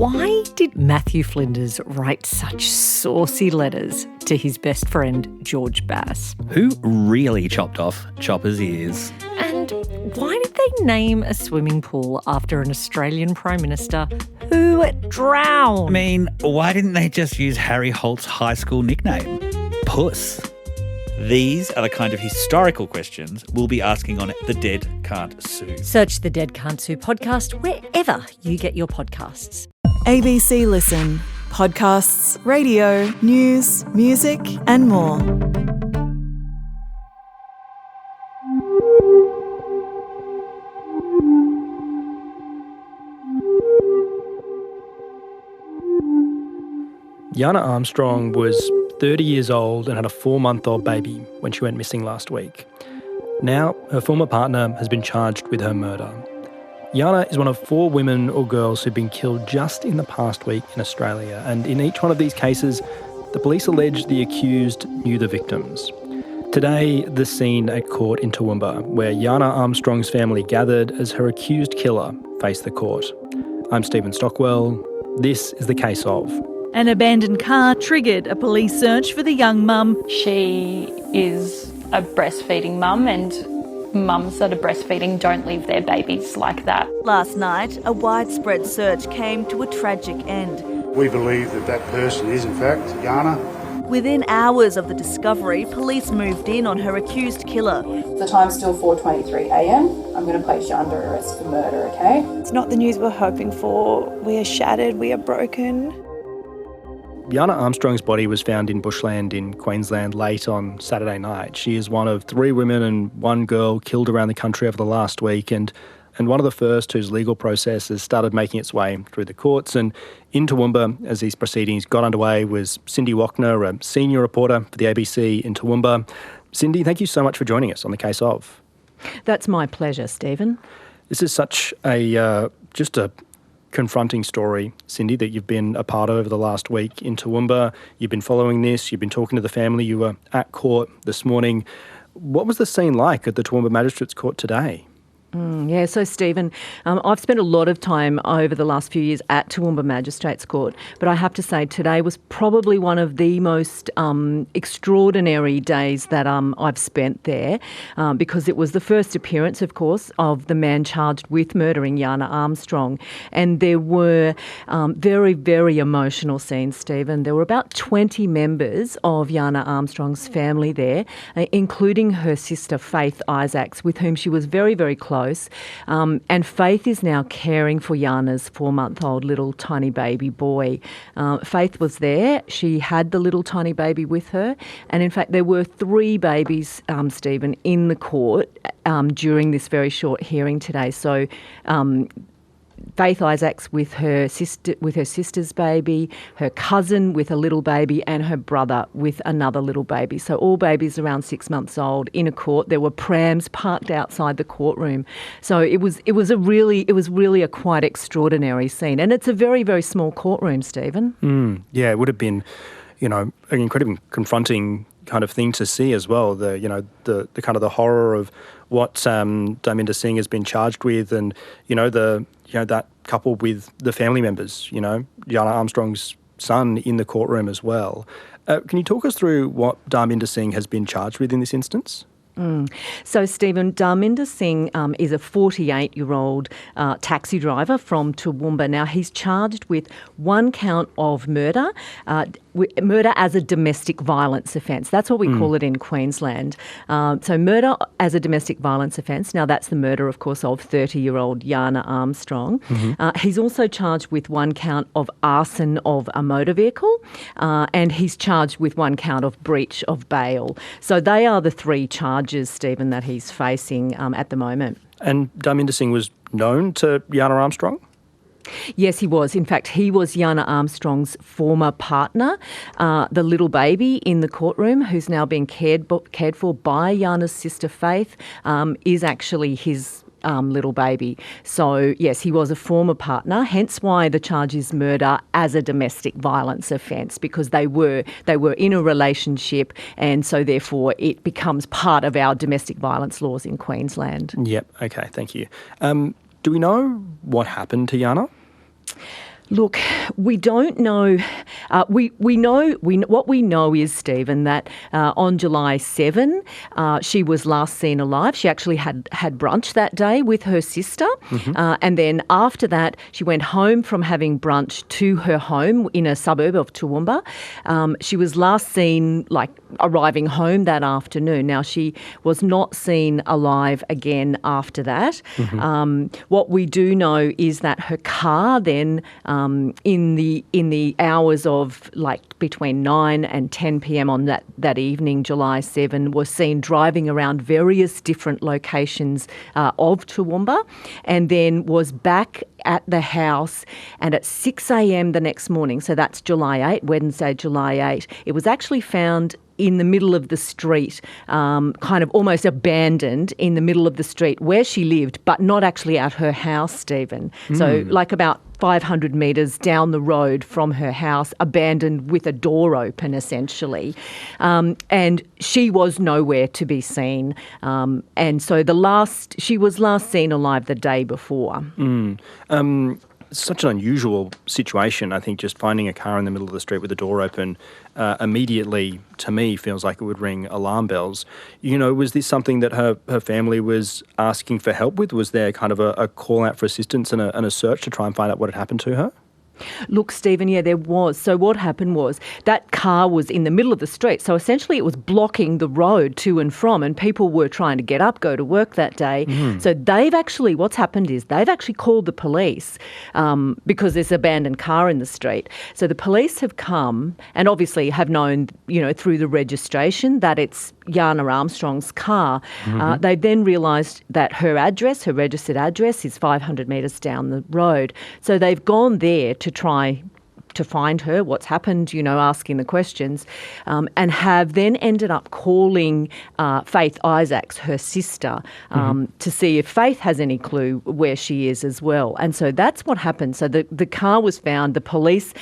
Why did Matthew Flinders write such saucy letters to his best friend George Bass? Who really chopped off Chopper's ears? And why did they name a swimming pool after an Australian Prime Minister who drowned? I mean, why didn't they just use Harry Holt's high school nickname? Puss. These are the kind of historical questions we'll be asking on The Dead Can't Sue. Search the Dead Can't Sue podcast wherever you get your podcasts. ABC Listen. Podcasts, radio, news, music and more. Jana Armstrong was 30 years old and had a 4-month-old baby when she went missing last week. Now, her former partner has been charged with her murder. Jana is one of 4 women or girls who've been killed just in the past week in Australia, and in each one of these cases, the police allege the accused knew the victims. Today, the scene at court in Toowoomba, where Jana Armstrong's family gathered as her accused killer faced the court. I'm Stephen Stockwell. This is the case of... An abandoned car triggered a police search for the young mum. She is a breastfeeding mum, and mums that are breastfeeding don't leave their babies like that. Last night, a widespread search came to a tragic end. We believe that person is in fact Jana. Within hours of the discovery, police moved in on her accused killer. The time's still 4:23 a.m. I'm going to place you under arrest for murder, okay? It's not the news we're hoping for. We are shattered, we are broken. Jana Armstrong's body was found in bushland in Queensland late on Saturday night. She is one of 3 women and 1 girl killed around the country over the last week, and one of the first whose legal process has started making its way through the courts. And in Toowoomba, as these proceedings got underway, was Cindy Wockner, a senior reporter for the ABC in Toowoomba. Cindy, thank you so much for joining us on the case of. That's my pleasure, Stephen. This is such a confronting story, Cindy, that you've been a part of over the last week in Toowoomba. You've been following this, you've been talking to the family, you were at court this morning. What was the scene like at the Toowoomba Magistrates Court today? So Stephen, I've spent a lot of time over the last few years at Toowoomba Magistrates Court, but I have to say today was probably one of the most extraordinary days that I've spent there, because it was the first appearance, of course, of the man charged with murdering Jana Armstrong, and there were very, very emotional scenes, Stephen. There were about 20 members of Jana Armstrong's family there, including her sister Faith Isaacs, with whom she was very, very close. And Faith is now caring for Jana's 4-month-old little tiny baby boy. Faith was there. She had the little tiny baby with her. And in fact, there were 3 babies, Stephen, in the court during this very short hearing today. So Faith Isaacs with her sister's baby, her cousin with a little baby, and her brother with another little baby. So all babies around 6 months old in a court. There were prams parked outside the courtroom. So it was really a quite extraordinary scene, and it's a very, very small courtroom, Stephen. Yeah, it would have been, an incredibly confronting kind of thing to see as well. The kind of the horror of what Dharminder Singh has been charged with, and that coupled with the family members, Jana Armstrong's son in the courtroom as well. Can you talk us through what Dharminder Singh has been charged with in this instance? So, Stephen, Dharminder Singh is a 48-year-old taxi driver from Toowoomba. Now, he's charged with 1 count of murder, murder as a domestic violence offence. That's what we call it in Queensland. So murder as a domestic violence offence. Now, that's the murder, of course, of 30-year-old Jana Armstrong. He's also charged with 1 count of arson of a motor vehicle, and he's charged with 1 count of breach of bail. So they are the 3 charges, Stephen, that he's facing at the moment. And Dharminder Singh was known to Jana Armstrong? Yes, he was. In fact, he was Jana Armstrong's former partner. The little baby in the courtroom, who's now being cared for by Jana's sister Faith, is actually his little baby. So, yes, he was a former partner, hence why the charge is murder as a domestic violence offence, because they were in a relationship, and so therefore it becomes part of our domestic violence laws in Queensland. Yep, okay, thank you. Do we know what happened to Jana? Look, we don't know. What we know is, Stephen, that on July 7, she was last seen alive. She actually had brunch that day with her sister, and then after that, she went home from having brunch to her home in a suburb of Toowoomba. She was last seen arriving home that afternoon. Now, she was not seen alive again after that. What we do know is that her car then, in the hours of between 9 and 10 p.m. on that evening, July 7, was seen driving around various different locations of Toowoomba, and then was back at the house, and at 6 a.m. the next morning, so that's July 8, Wednesday, July 8, it was actually found in the middle of the street, kind of almost abandoned in the middle of the street where she lived, but not actually at her house, Stephen. So about 500 metres down the road from her house, abandoned with a door open, essentially. And she was nowhere to be seen. And so she was last seen alive the day before. Such an unusual situation, I think, just finding a car in the middle of the street with the door open immediately, to me, feels like it would ring alarm bells. Was this something that her family was asking for help with? Was there kind of a call out for assistance and a search to try and find out what had happened to her? Look, Stephen, yeah, there was. So what happened was that car was in the middle of the street. So essentially it was blocking the road to and from, and people were trying to get up, go to work that day. So what's happened is they've actually called the police because there's an abandoned car in the street. So the police have come and obviously have known, through the registration that it's Jana Armstrong's car. They then realised that her registered address is 500 metres down the road. So they've gone there to try to find her, what's happened, asking the questions, and have then ended up calling Faith Isaacs, her sister, to see if Faith has any clue where she is as well. And so that's what happened. So the car was found, the police,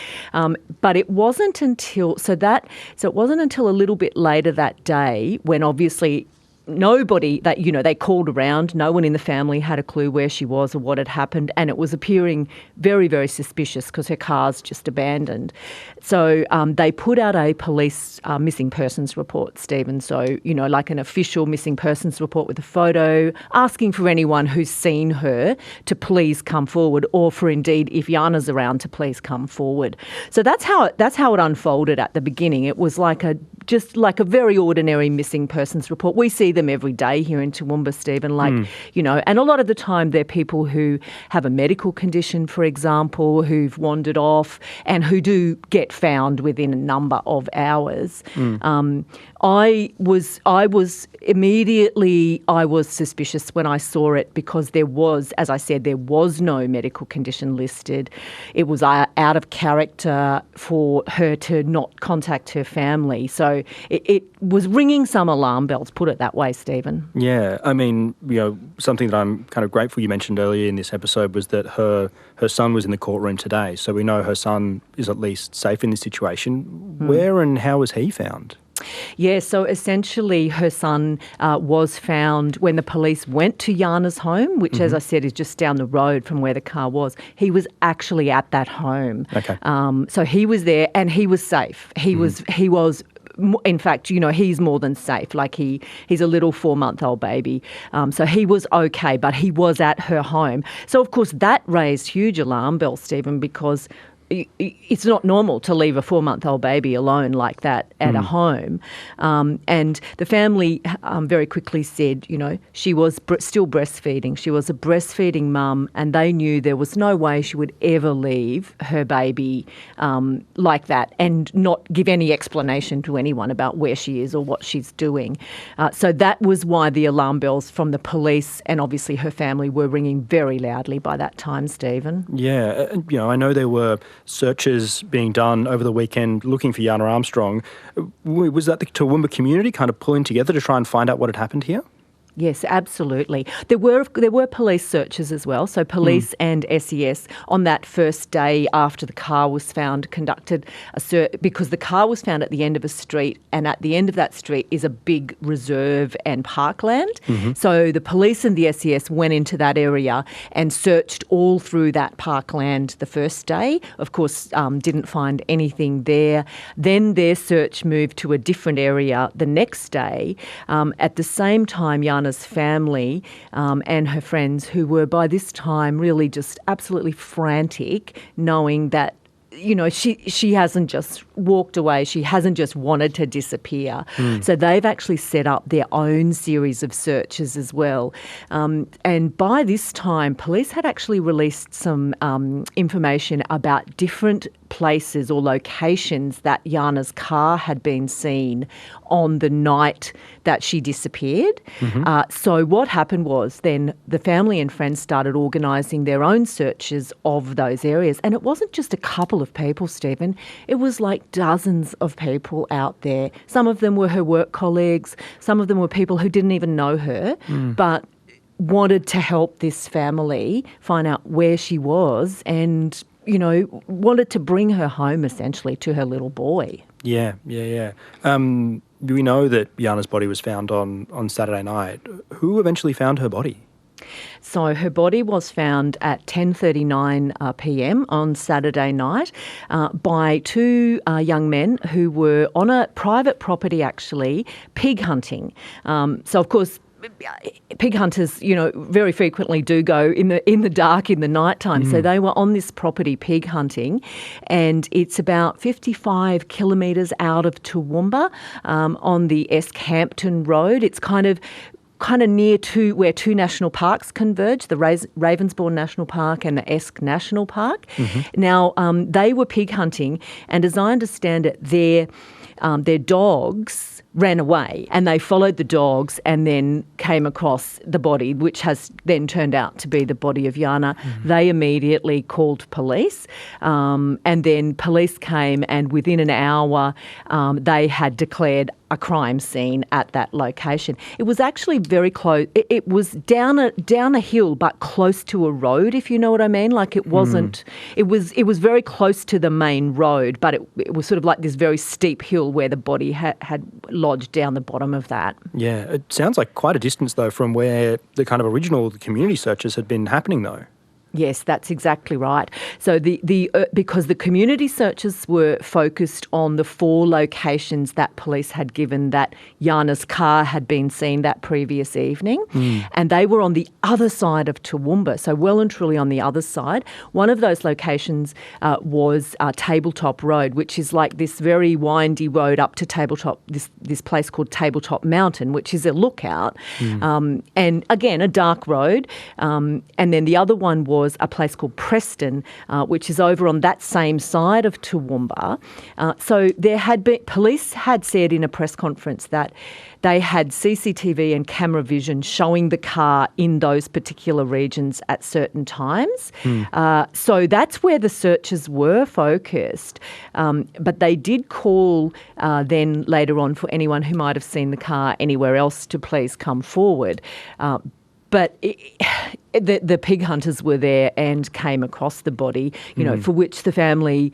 but it wasn't until a little bit later that day when obviously nobody they called around, no one in the family had a clue where she was or what had happened, and it was appearing very, very suspicious because her car's just abandoned. So they put out a police missing persons report, Stephen. So, like an official missing persons report with a photo, asking for anyone who's seen her to please come forward, or for indeed, if Jana's around, to please come forward. So that's how it unfolded at the beginning. It was just like a very ordinary missing persons report. We see them every day here in Toowoomba, Stephen, and a lot of the time they're people who have a medical condition, for example, who've wandered off and who do get found within a number of hours. I was suspicious when I saw it because there was, as I said, there was no medical condition listed. It was out of character for her to not contact her family. So it was ringing some alarm bells, put it that way, Stephen. Yeah, I mean, something that I'm kind of grateful you mentioned earlier in this episode was that her son was in the courtroom today. So we know her son is at least safe in this situation. Where and how was he found? Yeah, so essentially her son was found when the police went to Jana's home, which, as I said, is just down the road from where the car was. He was actually at that home. Okay. So he was there and he was safe. He was, in fact, he's more than safe. He's a little 4-month-old baby. So he was okay, but he was at her home. So, of course, that raised huge alarm bells, Stephen, because it's not normal to leave a 4-month-old baby alone like that at a home. And the family very quickly said, she was still breastfeeding. She was a breastfeeding mum, and they knew there was no way she would ever leave her baby like that and not give any explanation to anyone about where she is or what she's doing. So that was why the alarm bells from the police and obviously her family were ringing very loudly by that time, Stephen. Yeah, I know there were searches being done over the weekend looking for Jana Armstrong. Was that the Toowoomba community kind of pulling together to try and find out what had happened here? Yes, absolutely. There were police searches as well. So police and SES on that first day after the car was found conducted a search, because the car was found at the end of a street, and at the end of that street is a big reserve and parkland. So the police and the SES went into that area and searched all through that parkland the first day. Of course, didn't find anything there. Then their search moved to a different area the next day. At the same time, Jana's family and her friends, who were by this time really just absolutely frantic, knowing that, you know, she hasn't just walked away, she hasn't just wanted to disappear. So they've actually set up their own series of searches as well. And by this time, police had actually released some information about different places or locations that Jana's car had been seen on the night that she disappeared. So what happened was then the family and friends started organising their own searches of those areas. And it wasn't just a couple of people, Stephen. It was like dozens of people out there. Some of them were her work colleagues. Some of them were people who didn't even know her, but wanted to help this family find out where she was and, you know, wanted to bring her home essentially to her little boy. Yeah. We know that Jana's body was found on Saturday night. Who eventually found her body? So her body was found at 10:39 p.m. on Saturday night by two young men who were on a private property, actually, pig hunting. So, of course, pig hunters, you know, very frequently do go in the dark in the nighttime. So they were on this property pig hunting, and it's about 55 kilometres out of Toowoomba on the Escampton Road. It's kind of near to where two national parks converge, the Ravensbourne National Park and the Esk National Park. Now, they were pig hunting, and as I understand it, their dogs ran away, and they followed the dogs and then came across the body, which has then turned out to be the body of Jana. They immediately called police, and then police came, and within an hour they had declared a crime scene at that location. It was actually very close. It was down a hill, but close to a road, if you know what I mean. Like it wasn't. It was very close to the main road, but it was sort of like this very steep hill where the body had lodged down the bottom of that. Yeah, it sounds like quite a distance though from where the kind of original community searches had been happening though. Yes, that's exactly right. So because the community searches were focused on the 4 locations that police had given that Jana's car had been seen that previous evening, and they were on the other side of Toowoomba, so well and truly on the other side. One of those locations was Tabletop Road, which is like this very windy road up to Tabletop, this place called Tabletop Mountain, which is a lookout, and again, a dark road. And then the other one was a place called Preston, which is over on that same side of Toowoomba. So police had said in a press conference that they had CCTV and camera vision showing the car in those particular regions at certain times. So that's where the searches were focused. But they did call then later on for anyone who might have seen the car anywhere else to please come forward. But the pig hunters were there and came across the body, you know, for which the family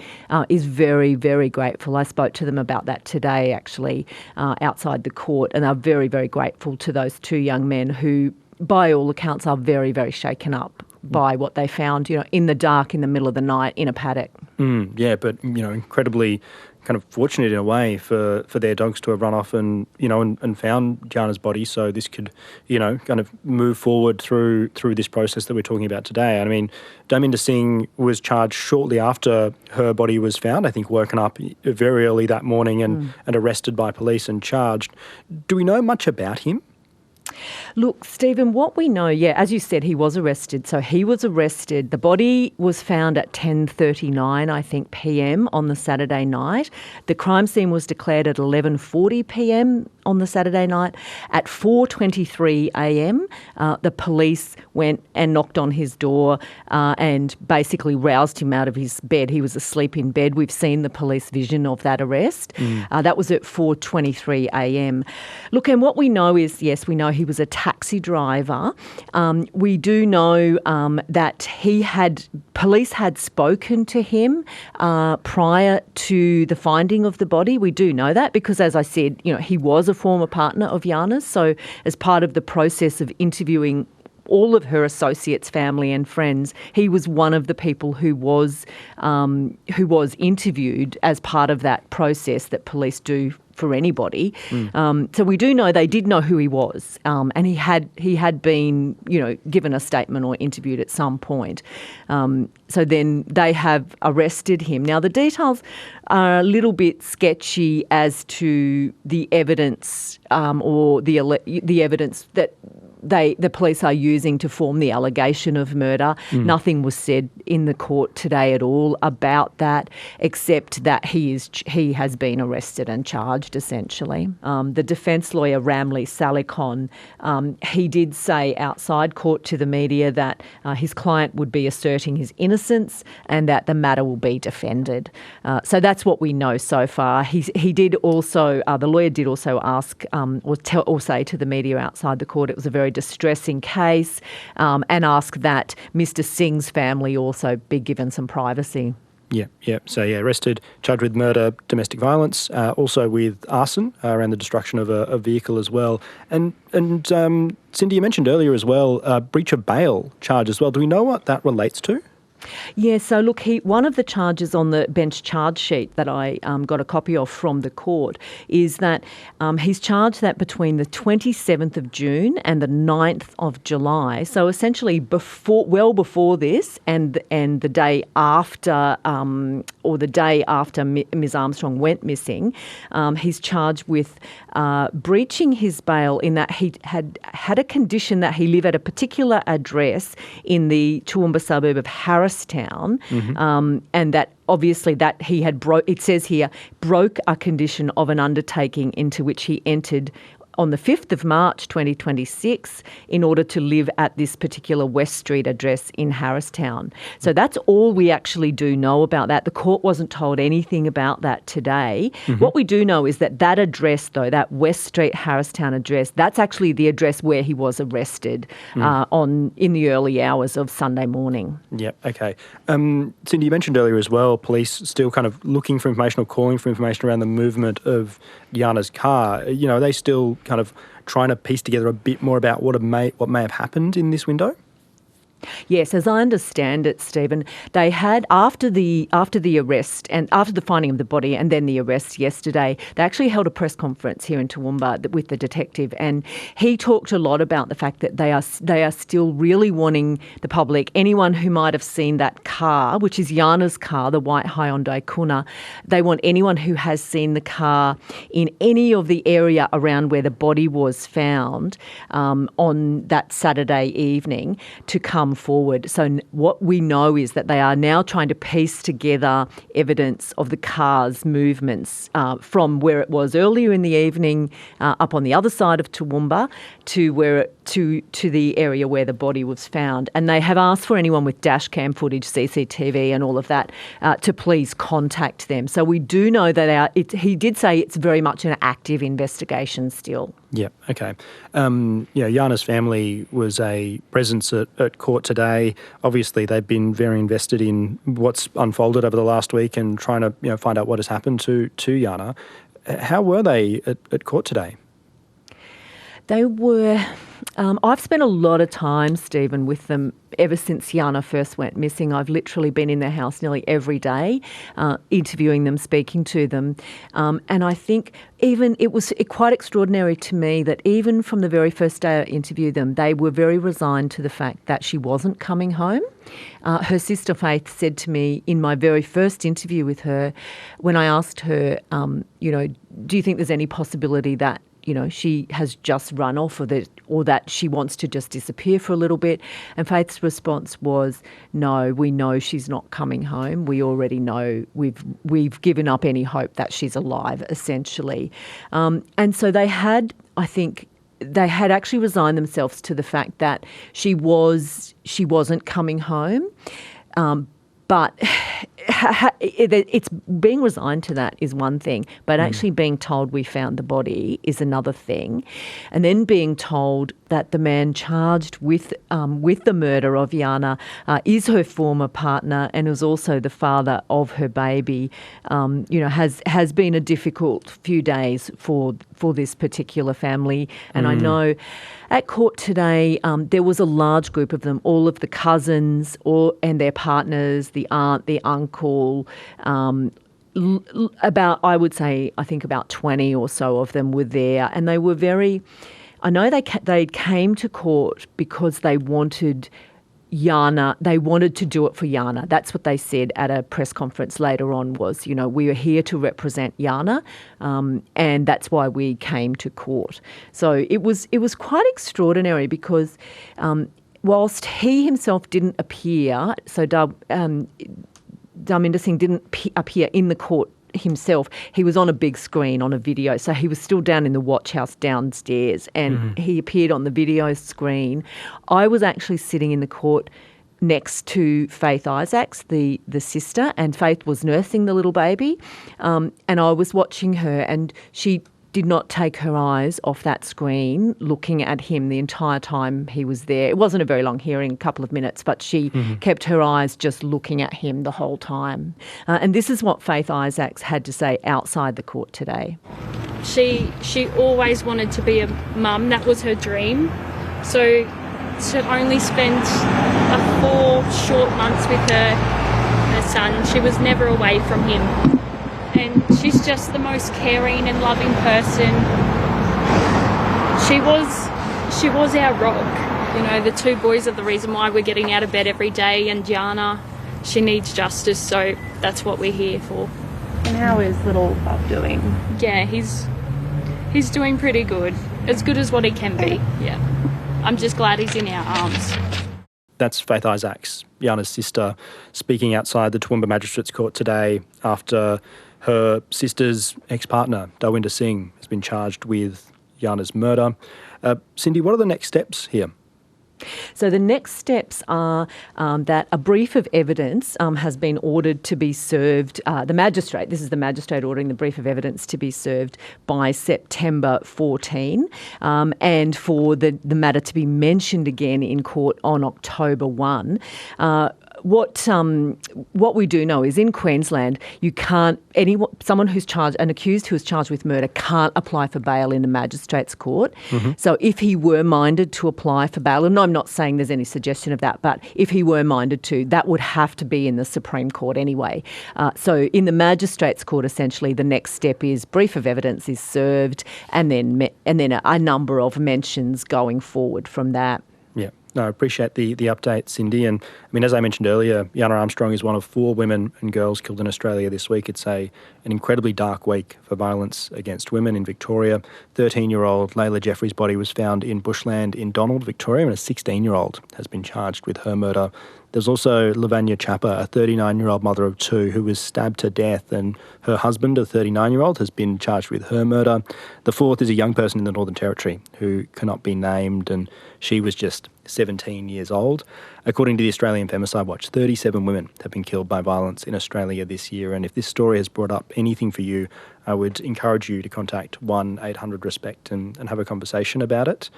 is very, very grateful. I spoke to them about that today, actually, outside the court, and are very, very grateful to those 2 young men who, by all accounts, are very, very shaken up by what they found, you know, in the dark, in the middle of the night, in a paddock. Yeah, but, you know, incredibly kind of fortunate in a way for their dogs to have run off and, you know, and found Jana's body, so this could, you know, kind of move forward through this process that we're talking about today. I mean, Dharminder Singh was charged shortly after her body was found, I think woken up very early that morning and arrested by police and charged. Do we know much about him? Look, Stephen, what we know, as you said, he was arrested. So he was arrested. The body was found at 10:39, I think, p.m. on the Saturday night. The crime scene was declared at 11:40 p.m. on the Saturday night. At 4:23 a.m., the police went and knocked on his door and basically roused him out of his bed. He was asleep in bed. We've seen the police vision of that arrest. That was at 4:23 a.m. Look, and what we know is, yes, we know he was a taxi driver. We do know that police had spoken to him prior to the finding of the body. We do know that because, as I said, he was a former partner of Jana's. So as part of the process of interviewing all of her associates, family and friends, he was one of the people who was interviewed as part of that process that police do for anybody. So we do know they did know who he was, and he had been, given a statement or interviewed at some point. So then they have arrested him. Now the details are a little bit sketchy as to the evidence or the evidence that the police are using to form the allegation of murder. Nothing was said in the court today at all about that, except that he has been arrested and charged, essentially. The defence lawyer, Ramlee Salikon, he did say outside court to the media that his client would be asserting his innocence and that the matter will be defended. So that's what we know so far. He did also, the lawyer did also ask or say to the media outside the court it was a very distressing case, and ask that Mr. Singh's family also be given some privacy. Yeah. So, arrested, charged with murder, domestic violence, also with arson around the destruction of a vehicle as well. And Cindy, you mentioned earlier as well, breach of bail charge as well. Do we know what that relates to? Yeah, so look, one of the charges on the bench charge sheet that I got a copy of from the court is that he's charged that between the 27th of June and the 9th of July, so essentially well before this and the day after or the day after Ms Armstrong went missing, he's charged with breaching his bail in that he had a condition that he live at a particular address in the Toowoomba suburb of Harristown, and that obviously that he had it says here, broke a condition of an undertaking into which he entered on the 5th of March 2026 in order to live at this particular West Street address in Harristown. So that's all we actually do know about that. The court wasn't told anything about that today. What we do know is that address, though, that West Street Harristown address, that's actually the address where he was arrested in the early hours of Sunday morning. Yep, okay. Cindy, you mentioned earlier as well, police still kind of looking for information or calling for information around the movement of Jana's car. Are they still kind of trying to piece together a bit more about what may have happened in this window? Yes, as I understand it, Stephen, they had after the arrest and after the finding of the body and then the arrest yesterday, they actually held a press conference here in Toowoomba with the detective, and he talked a lot about the fact that they are still really wanting the public, anyone who might have seen that car, which is Jana's car, the white Hyundai Kuna, they want anyone who has seen the car in any of the area around where the body was found on that Saturday evening to come forward. So what we know is that they are now trying to piece together evidence of the car's movements from where it was earlier in the evening up on the other side of Toowoomba to the area where the body was found. And they have asked for anyone with dash cam footage, CCTV and all of that to please contact them. So we do know that he did say it's very much an active investigation still. Yeah, okay. Jana's family was a presence at court today. Obviously, they've been very invested in what's unfolded over the last week and trying to find out what has happened to Jana. How were they at court today? They were. I've spent a lot of time, Stephen, with them ever since Jana first went missing. I've literally been in their house nearly every day, interviewing them, speaking to them. And I think it was quite extraordinary to me that even from the very first day I interviewed them, they were very resigned to the fact that she wasn't coming home. Her sister Faith said to me in my very first interview with her, when I asked her, do you think there's any possibility that she has just run off or that she wants to just disappear for a little bit? And Faith's response was, no, we know she's not coming home. We already know we've given up any hope that she's alive, essentially. And so they had actually resigned themselves to the fact that she wasn't coming home. But it's being resigned to that is one thing, but actually being told we found the body is another thing. And then being told that the man charged with the murder of Jana is her former partner and is also the father of her baby, has been a difficult few days for this particular family. And I know at court today there was a large group of them, all of the cousins and their partners, the aunt, the uncle, about 20 or so of them were there, and they were very. I know they came to court because they wanted Jana. They wanted to do it for Jana. That's what they said at a press conference later on. Was we are here to represent Jana, and that's why we came to court. So it was quite extraordinary because whilst he himself didn't appear, so Dharminder Singh didn't appear in the court himself, he was on a big screen on a video, so he was still down in the watch house downstairs, and he appeared on the video screen. I was actually sitting in the court next to Faith Isaacs, the sister, and Faith was nursing the little baby, and I was watching her, and she did not take her eyes off that screen looking at him the entire time he was there. It wasn't a very long hearing, a couple of minutes, but she kept her eyes just looking at him the whole time. And this is what Faith Isaacs had to say outside the court today. She always wanted to be a mum. That was her dream. So to only spend 4 short months with her son, she was never away from him. And she's just the most caring and loving person. She was our rock. The 2 boys are the reason why we're getting out of bed every day, and Jana, she needs justice, so that's what we're here for. And how is little Bob doing? Yeah, he's doing pretty good. As good as what he can be, yeah. I'm just glad he's in our arms. That's Faith Isaacs, Jana's sister, speaking outside the Toowoomba Magistrates Court today after her sister's ex-partner, Dharminder Singh, has been charged with Jana's murder. Cindy, what are the next steps here? So the next steps are that a brief of evidence has been ordered to be served. This is the magistrate ordering the brief of evidence to be served by September 14, and for the matter to be mentioned again in court on October 1. What we do know is in Queensland, someone who's charged, an accused who is charged with murder, can't apply for bail in a magistrate's court. So if he were minded to apply for bail, and I'm not saying there's any suggestion of that, but if he were minded to, that would have to be in the Supreme Court anyway. So in the magistrate's court, essentially, the next step is brief of evidence is served, and then a number of mentions going forward from that. Yeah. No, I appreciate the update, Cindy. And I mean, as I mentioned earlier, Jana Armstrong is one of 4 women and girls killed in Australia this week. It's an incredibly dark week for violence against women in Victoria. 13-year-old Layla Jeffrey's body was found in bushland in Donald, Victoria, and a 16-year-old has been charged with her murder. There's also Lavanya Chappa, a 39-year-old mother of 2 who was stabbed to death, and her husband, a 39-year-old, has been charged with her murder. The 4th is a young person in the Northern Territory who cannot be named, and she was just 17 years old. According to the Australian Femicide Watch, 37 women have been killed by violence in Australia this year, and if this story has brought up anything for you, I would encourage you to contact 1-800-RESPECT and have a conversation about it.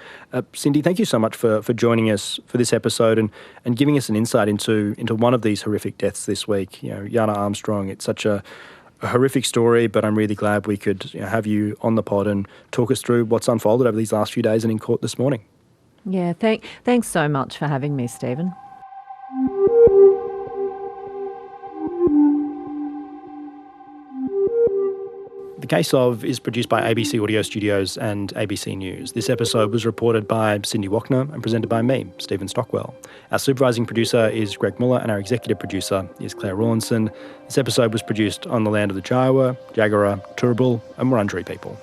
Cindy, thank you so much for joining us for this episode and giving us an insight into one of these horrific deaths this week. Jana Armstrong, it's such a horrific story, but I'm really glad we could have you on the pod and talk us through what's unfolded over these last few days and in court this morning. Yeah, thanks so much for having me, Stephen. The Case Of is produced by ABC Audio Studios and ABC News. This episode was reported by Cindy Wockner and presented by me, Stephen Stockwell. Our supervising producer is Greg Muller and our executive producer is Claire Rawlinson. This episode was produced on the land of the Jawa, Jagera, Turrbal and Wurundjeri people.